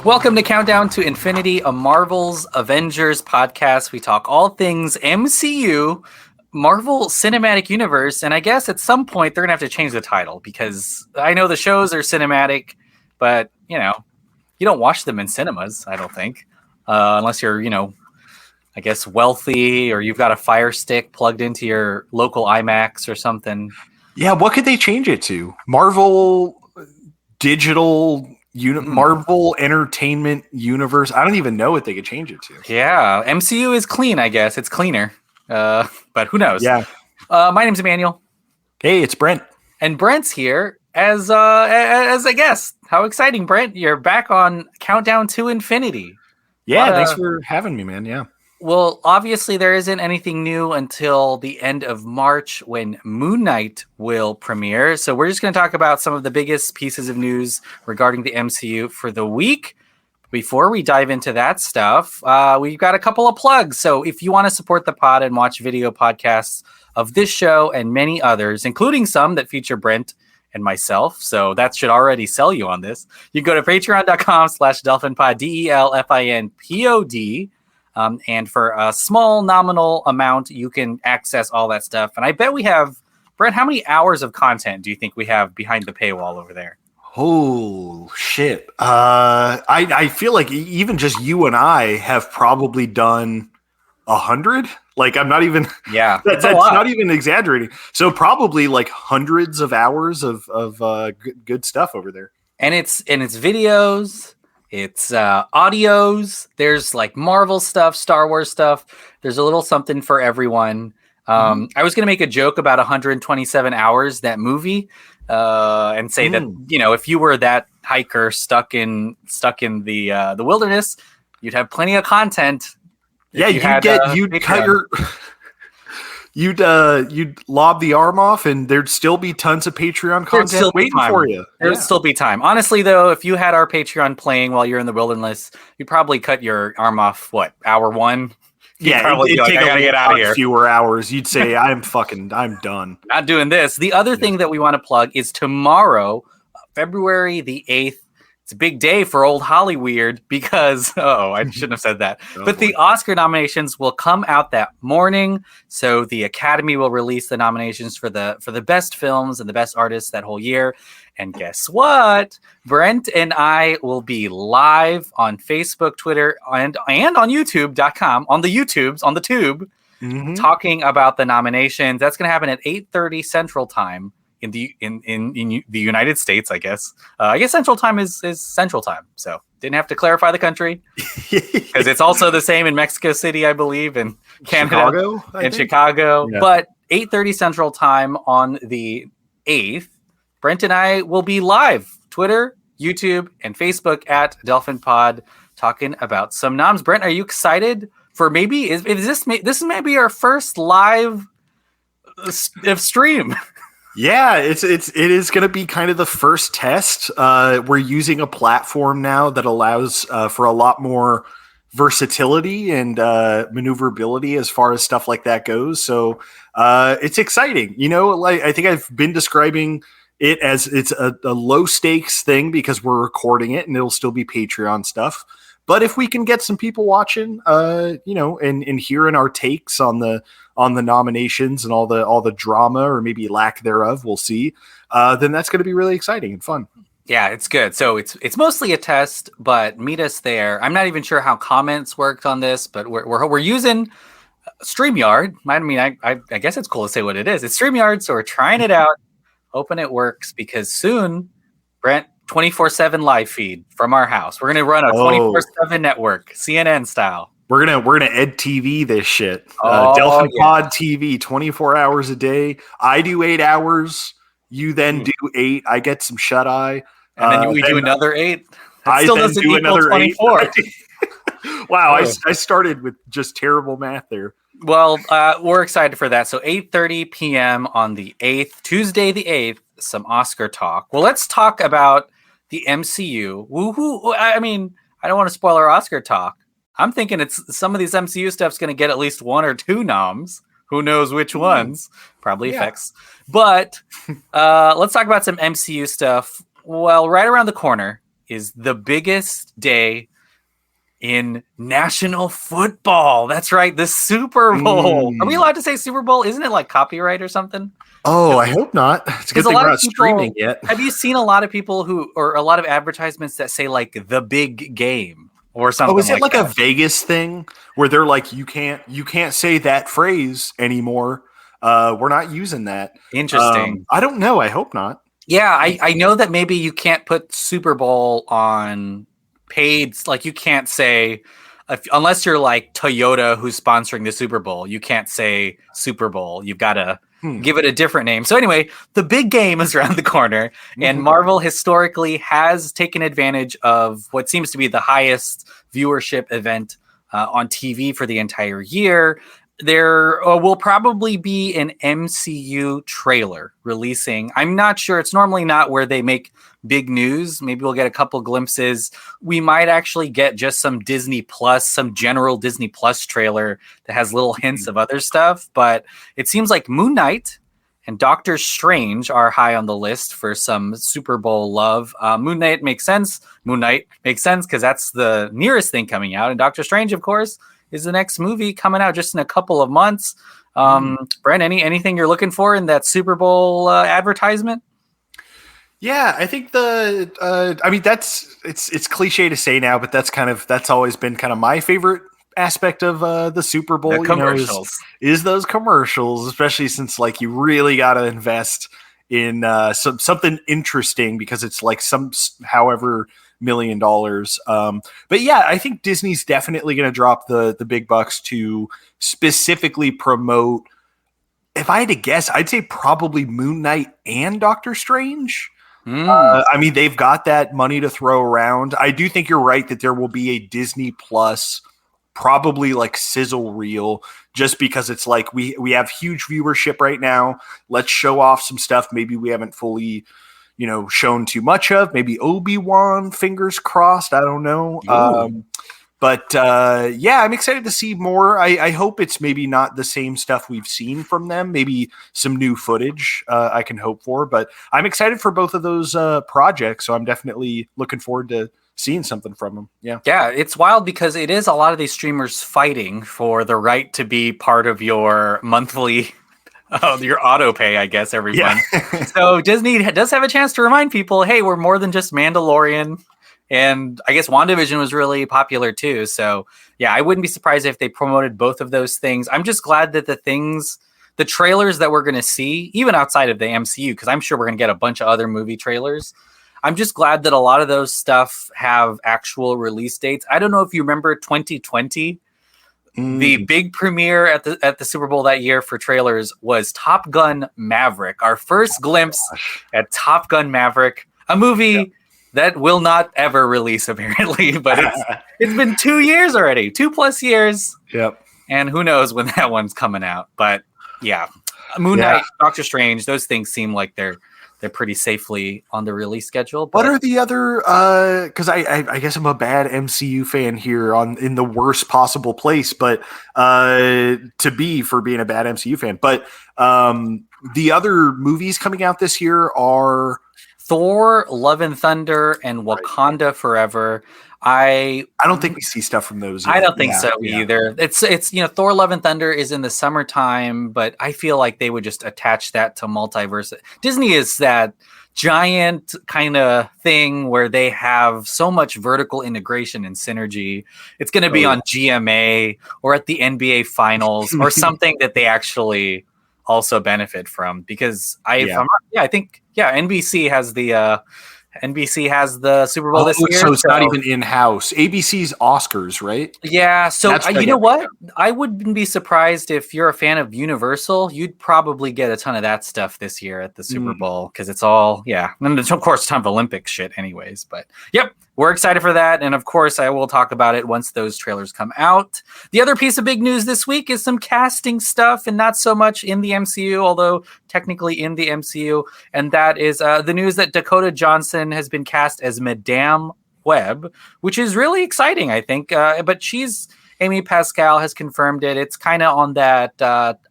Welcome to Countdown to Infinity, a Marvel's Avengers podcast. We talk all things MCU, Marvel Cinematic Universe, and I guess at some point they're going to have to change the title because I know the shows are cinematic, but, you don't watch them in cinemas, I don't think, unless you're, I guess wealthy or you've got a Fire Stick plugged into your local IMAX or something. Yeah, what could they change it to? Marvel Digital Marvel Entertainment Universe. I don't even know what they could change it to. Yeah, MCU is clean, I guess. It's cleaner. But who knows? Yeah. My name's Emmanuel. Hey, it's Brent. And Brent's here as a guest. How exciting, Brent. You're back on Countdown to Infinity. Yeah, thanks for having me, man. Yeah. Well, obviously there isn't anything new until the end of March when Moon Knight will premiere. So we're just going to talk about some of the biggest pieces of news regarding the MCU for the week. Before we dive into that stuff, we've got a couple of plugs. So if you want to support the pod and watch video podcasts of this show and many others, including some that feature Brent and myself, so that should already sell you on this, you go to patreon.com/DelphinPod, DELFINPOD. And for a small nominal amount, you can access all that stuff. And I bet we have, Brent, how many hours of content do you think we have behind the paywall over there? Oh, shit. I feel like even just you and I have probably done 100. Like, I'm not even, that's not even exaggerating. So probably like hundreds of hours of good stuff over there. And it's videos. It's audios. There's like Marvel stuff, Star Wars stuff. There's a little something for everyone. I was going to make a joke about 127 hours, that movie, and say that, if you were that hiker stuck in the wilderness, you'd have plenty of content. Yeah, you'd lob the arm off and there'd still be tons of Patreon content waiting for you. There'd still be time. Honestly, though, if you had our Patreon playing while you're in the wilderness, you'd probably cut your arm off, hour one? Yeah, probably it'd take I gotta get out of here. Fewer hours. You'd say, I'm done. Not doing this. The other thing that we want to plug is tomorrow, February the 8th. It's a big day for old Hollyweird because, I shouldn't have said that. But the Oscar nominations will come out that morning. So the Academy will release the nominations for the best films and the best artists that whole year. And guess what? Brent and I will be live on Facebook, Twitter, and on YouTube.com, on the tube, talking about the nominations. That's going to happen at 8:30 Central Time. In the United States, I guess. I guess Central Time is Central Time, so didn't have to clarify the country because it's also the same in Mexico City, I believe, and Canada, Chicago. Yeah. But 8:30 Central Time on the 8th, Brent and I will be live, Twitter, YouTube, and Facebook at Delphin Pod, talking about some noms. Brent, are you excited for maybe? Is this may be our first live stream? Yeah, it is going to be kind of the first test. We're using a platform now that allows for a lot more versatility and maneuverability as far as stuff like that goes. So it's exciting. I think I've been describing it as it's a low stakes thing because we're recording it and it'll still be Patreon stuff. But if we can get some people watching, and hearing our takes on the nominations and all the drama or maybe lack thereof, we'll see. Then that's going to be really exciting and fun. Yeah, it's good. So it's mostly a test, but meet us there. I'm not even sure how comments worked on this, but we're using StreamYard. I mean, I guess it's cool to say what it is. It's StreamYard, so we're trying it out. Hoping it works because soon, Brent, 24/7 live feed from our house. We're gonna run a 24/7 network, CNN style. We're gonna Ed TV this shit. Delphin Pod TV, 24 hours a day. I do 8 hours. You then do 8. I get some shut eye, and then we do another 8. That I still then doesn't do equal another 24. 8. Wow, I started with just terrible math there. Well, we're excited for that. So 8:30 p.m. on the 8th, Tuesday the 8th, some Oscar talk. Well, let's talk about the MCU. Woohoo! I mean, I don't want to spoil our Oscar talk. I'm thinking it's some of these MCU stuff's going to get at least 1 or 2 noms. Who knows which ones? Probably effects. But let's talk about some MCU stuff. Well, right around the corner, is the biggest day in national football. That's right, the Super Bowl. Are we allowed to say Super Bowl? Isn't it like copyright or something? Oh, I hope not. It's a good thing we're not streaming yet. Have you seen a lot of people or a lot of advertisements that say like the big game or something? Oh, is it like that? a Vegas thing where they're like, you can't say that phrase anymore? We're not using that. Interesting. I don't know. I hope not. Yeah, I know that maybe you can't put Super Bowl on paid, like you can't say unless you're like Toyota who's sponsoring the Super Bowl, you can't say Super Bowl. You've got to give it a different name. So anyway, the big game is around the corner, and Marvel historically has taken advantage of what seems to be the highest viewership event on TV for the entire year. There will probably be an MCU trailer releasing. I'm not sure. It's normally not where they make big news. Maybe we'll get a couple glimpses. We might actually get just some Disney Plus, some general Disney Plus trailer that has little hints of other stuff. But it seems like Moon Knight and Doctor Strange are high on the list for some Super Bowl love. Moon Knight makes sense. Moon Knight makes sense because that's the nearest thing coming out. And Doctor Strange, of course, is the next movie coming out just in a couple of months. Brent, anything you're looking for in that Super Bowl advertisement? Yeah, I think I mean, it's cliche to say now, but that's always been kind of my favorite aspect of the Super Bowl. The commercials. Is those commercials, especially since like you really got to invest in something interesting because it's like however $1 million. But yeah, I think Disney's definitely going to drop the big bucks to specifically promote. If I had to guess, I'd say probably Moon Knight and Doctor Strange. I mean, they've got that money to throw around. I do think you're right that there will be a Disney Plus, probably like sizzle reel, just because it's like we have huge viewership right now. Let's show off some stuff maybe we haven't fully shown too much of. Maybe Obi-Wan, fingers crossed. I don't know. But yeah, I'm excited to see more. I hope it's maybe not the same stuff we've seen from them. Maybe some new footage I can hope for. But I'm excited for both of those projects. So I'm definitely looking forward to seeing something from them. Yeah. Yeah, it's wild because it is a lot of these streamers fighting for the right to be part of your monthly your auto pay, I guess, every month. So Disney does have a chance to remind people, hey, we're more than just Mandalorian. And I guess WandaVision was really popular too. So yeah, I wouldn't be surprised if they promoted both of those things. I'm just glad that the trailers that we're going to see, even outside of the MCU, because I'm sure we're going to get a bunch of other movie trailers. I'm just glad that a lot of those stuff have actual release dates. I don't know if you remember 2020. The big premiere at the Super Bowl that year for trailers was Top Gun Maverick. Our first glimpse at Top Gun Maverick, a movie that will not ever release apparently, but it's been 2 years already, 2+ years. Yep. And who knows when that one's coming out. But yeah, Moon Knight, Doctor Strange, those things seem like they're pretty safely on the release schedule. But what are the other? Because I guess I'm a bad MCU fan here in the worst possible place, but to be for being a bad MCU fan. But the other movies coming out this year are Thor, Love and Thunder, and Wakanda Forever. I don't think we see stuff from those yet. I don't think so either. It's Thor, Love and Thunder is in the summertime, but I feel like they would just attach that to multiverse. Disney is that giant kind of thing where they have so much vertical integration and synergy. It's going to be on GMA or at the NBA Finals or something that they actually also benefit from, because I think NBC has the Super Bowl this year. So it's not even in-house. ABC's Oscars, right? Yeah. So you know what? I wouldn't be surprised if you're a fan of Universal. You'd probably get a ton of that stuff this year at the Super Bowl, because it's all, and of course, a ton of Olympic shit anyways. But yep, we're excited for that. And of course, I will talk about it once those trailers come out. The other piece of big news this week is some casting stuff, and not so much in the MCU, although technically in the MCU. And that is the news that Dakota Johnson has been cast as Madame Webb, which is really exciting, I think. But Amy Pascal has confirmed it. It's kind of on that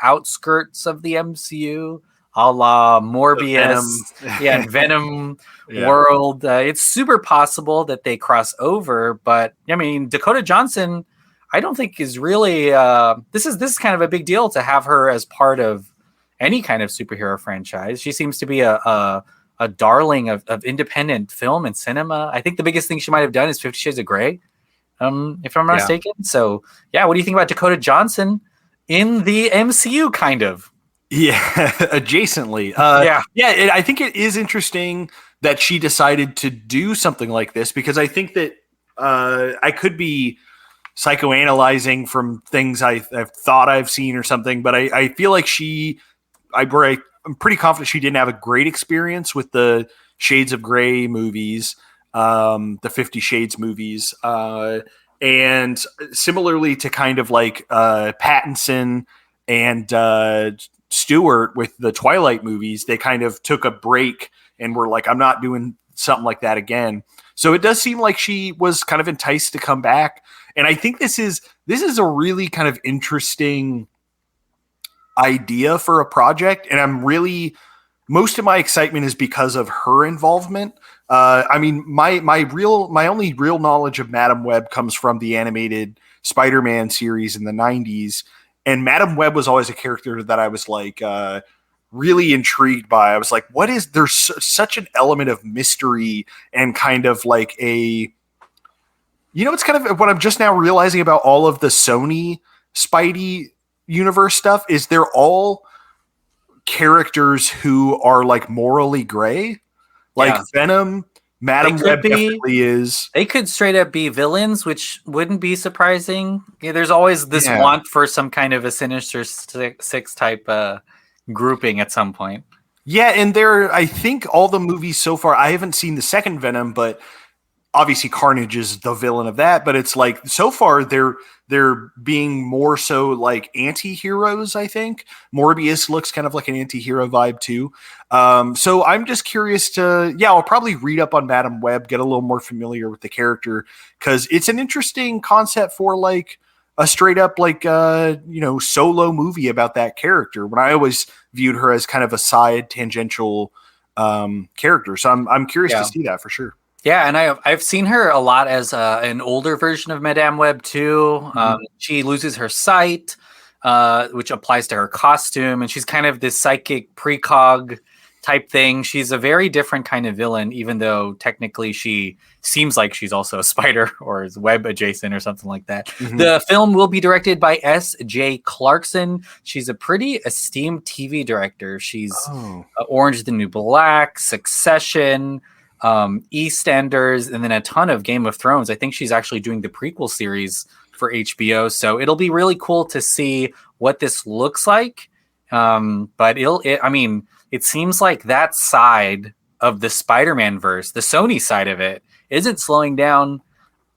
outskirts of the MCU. a la Morbius, Venom. and Venom Yeah. world. It's super possible that they cross over, but I mean, Dakota Johnson, I don't think is really. This is kind of a big deal to have her as part of any kind of superhero franchise. She seems to be a darling of independent film and cinema. I think the biggest thing she might have done is 50 Shades of Grey, if I'm not mistaken. So, yeah, what do you think about Dakota Johnson in the MCU, kind of? Yeah, adjacently. I think it is interesting that she decided to do something like this, because I think that I could be psychoanalyzing from things I've thought I've seen or something, but I feel like I'm pretty confident she didn't have a great experience with the Shades of Grey movies, the 50 Shades movies, and similarly to kind of like Pattinson and Stewart with the Twilight movies, they kind of took a break and were like, I'm not doing something like that again. So it does seem like she was kind of enticed to come back. And I think this is a really kind of interesting idea for a project. And most of my excitement is because of her involvement. I mean, my only real knowledge of Madam Web comes from the animated Spider-Man series in the 90s. And Madam Web was always a character that I was like really intrigued by. I was like, there's such an element of mystery and kind of like it's kind of what I'm just now realizing about all of the Sony Spidey universe stuff is they're all characters who are like morally gray. Like Venom, Madam Web definitely is. They could straight up be villains, which wouldn't be surprising. Yeah, there's always this want for some kind of a Sinister Six type grouping at some point. Yeah, and I think all the movies so far, I haven't seen the second Venom, but obviously Carnage is the villain of that. But it's like so far they're being more so like anti-heroes, I think. Morbius looks kind of like an anti-hero vibe too. So I'm just curious I'll probably read up on Madam Web, get a little more familiar with the character, because it's an interesting concept for like a straight up like solo movie about that character, when I always viewed her as kind of a side tangential character. So I'm curious to see that for sure. Yeah, and I've seen her a lot as an older version of Madame Web too. Mm-hmm. She loses her sight, which applies to her costume, and she's kind of this psychic precog type thing. She's a very different kind of villain, even though technically she seems like she's also a spider or is web adjacent or something like that. Mm-hmm. The film will be directed by S.J. Clarkson. She's a pretty esteemed TV director. She's Orange is the New Black, Succession, EastEnders, and then a ton of Game of Thrones. I think she's actually doing the prequel series for HBO, so it'll be really cool to see what this looks like. But it seems like that side of the Spider-Man verse, the Sony side of it, isn't slowing down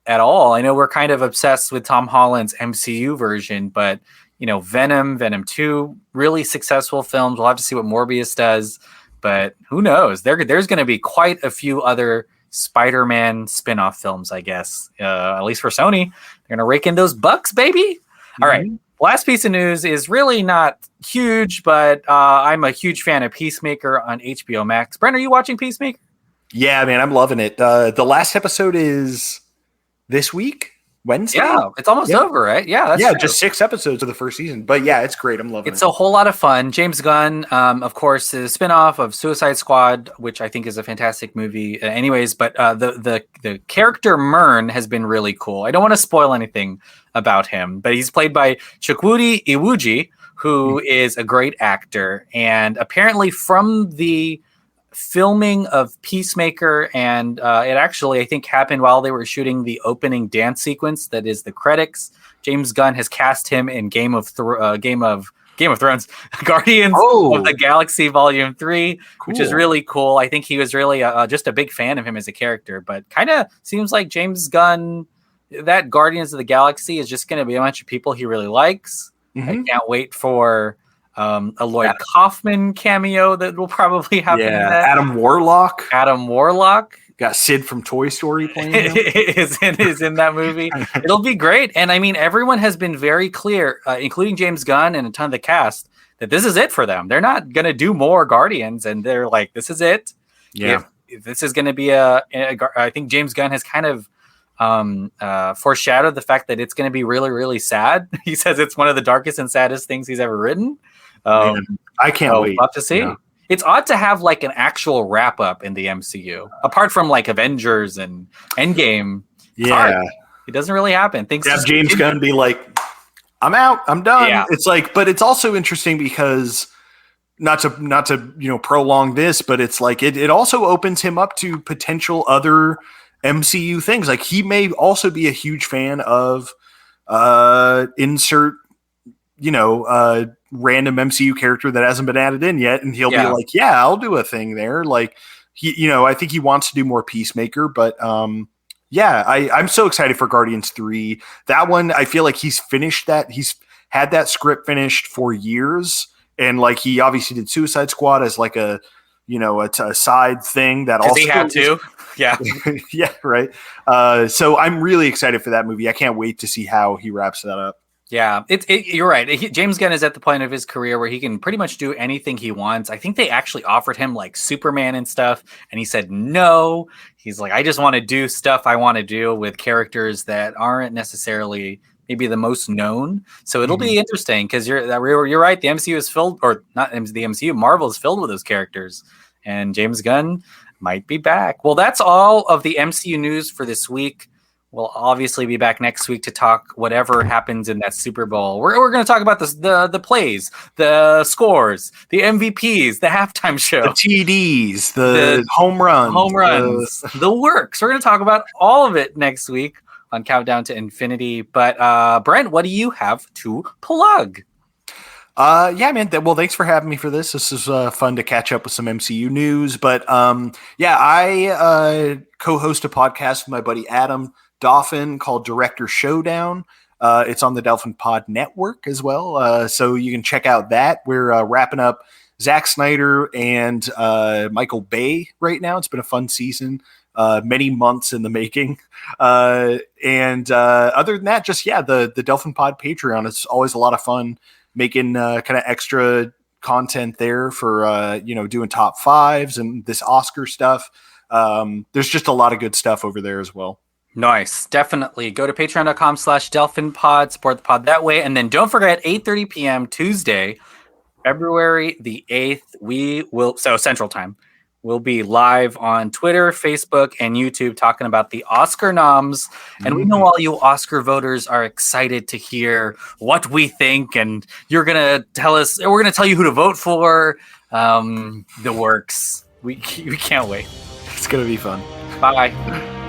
at all. I know we're kind of obsessed with Tom Holland's MCU version, but Venom 2, really successful films. We'll have to see what Morbius does. But who knows? There's going to be quite a few other Spider-Man spin-off films, I guess. At least for Sony. They're going to rake in those bucks, baby. Mm-hmm. All right. Last piece of news is really not huge, but I'm a huge fan of Peacemaker on HBO Max. Brent, are you watching Peacemaker? Yeah, man, I'm loving it. The last episode is this week? Wednesday? Yeah, it's almost over, right? Yeah, that's just 6 episodes of the first season. But yeah, it's great. I'm loving it. It's a whole lot of fun. James Gunn, of course, is a spinoff of Suicide Squad, which I think is a fantastic movie. But the character Myrn has been really cool. I don't want to spoil anything about him, but he's played by Chukwudi Iwuji, who is a great actor. And apparently from the filming of Peacemaker, and it actually I think happened while they were shooting the opening dance sequence that is the credits. James Gunn has cast him in Game of Thrones, Guardians of the Galaxy Volume 3, which is really cool. I think he was really just a big fan of him as a character, but kind of seems like James Gunn, that Guardians of the Galaxy is just going to be a bunch of people he really likes. Mm-hmm. I can't wait for a Lloyd Kaufman cameo that will probably happen. Yeah, Adam Warlock got Sid from Toy Story playing is in that movie. It'll be great. And I mean, everyone has been very clear, including James Gunn and a ton of the cast, that this is it for them. They're not going to do more Guardians, and they're like, this is it. Yeah. If this is going to be I think James Gunn has kind of foreshadowed the fact that it's going to be really, really sad. He says it's one of the darkest and saddest things he's ever written. I can't wait. We'll have to see. Yeah. It's odd to have like an actual wrap up in the MCU, apart from like Avengers and Endgame. Yeah, it doesn't really happen. Things have James Gunn be like, "I'm out, I'm done." Yeah. It's like, but it's also interesting because not to prolong this, but it's like it also opens him up to potential other MCU things. Like he may also be a huge fan of insert random MCU character that hasn't been added in yet, and he'll be like, "Yeah, I'll do a thing there." Like he, I think he wants to do more Peacemaker, but I'm so excited for Guardians 3. That one, I feel like he's finished that. He's had that script finished for years, and like he obviously did Suicide Squad as like a side thing that also he had to. Yeah, yeah, right. So I'm really excited for that movie. I can't wait to see how he wraps that up. Yeah, you're right. James Gunn is at the point of his career where he can pretty much do anything he wants. I think they actually offered him like Superman and stuff, and he said no. He's like, I just want to do stuff I want to do with characters that aren't necessarily maybe the most known. So it'll be interesting because you're right. The MCU is filled, or not the MCU, Marvel is filled with those characters, and James Gunn might be back. Well, that's all of the MCU news for this week. We'll obviously be back next week to talk whatever happens in that Super Bowl. We're going to talk about the plays, the scores, the MVPs, the halftime show, the TDs, the home runs, the works. We're going to talk about all of it next week on Countdown to Infinity. But Brent, what do you have to plug? Yeah, man. Well, thanks for having me for this. This is fun to catch up with some MCU news. But I co-host a podcast with my buddy Adam Dauphin called Director Showdown. It's on the Delphin Pod Network as well. So you can check out that. We're wrapping up Zack Snyder and Michael Bay right now. It's been a fun season. Many months in the making. And other than that, just, the Delphin Pod Patreon. It's always a lot of fun making kind of extra content there for, doing top fives and this Oscar stuff. There's just a lot of good stuff over there as well. Nice. Definitely. Go to patreon.com/DelphinPod, support the pod that way. And then don't forget, 8:30 p.m. Tuesday, February the 8th, Central Time, we'll be live on Twitter, Facebook, and YouTube talking about the Oscar noms. And we know all you Oscar voters are excited to hear what we think. And you're going to tell us, we're going to tell you who to vote for. The works. We can't wait. It's going to be fun. Bye.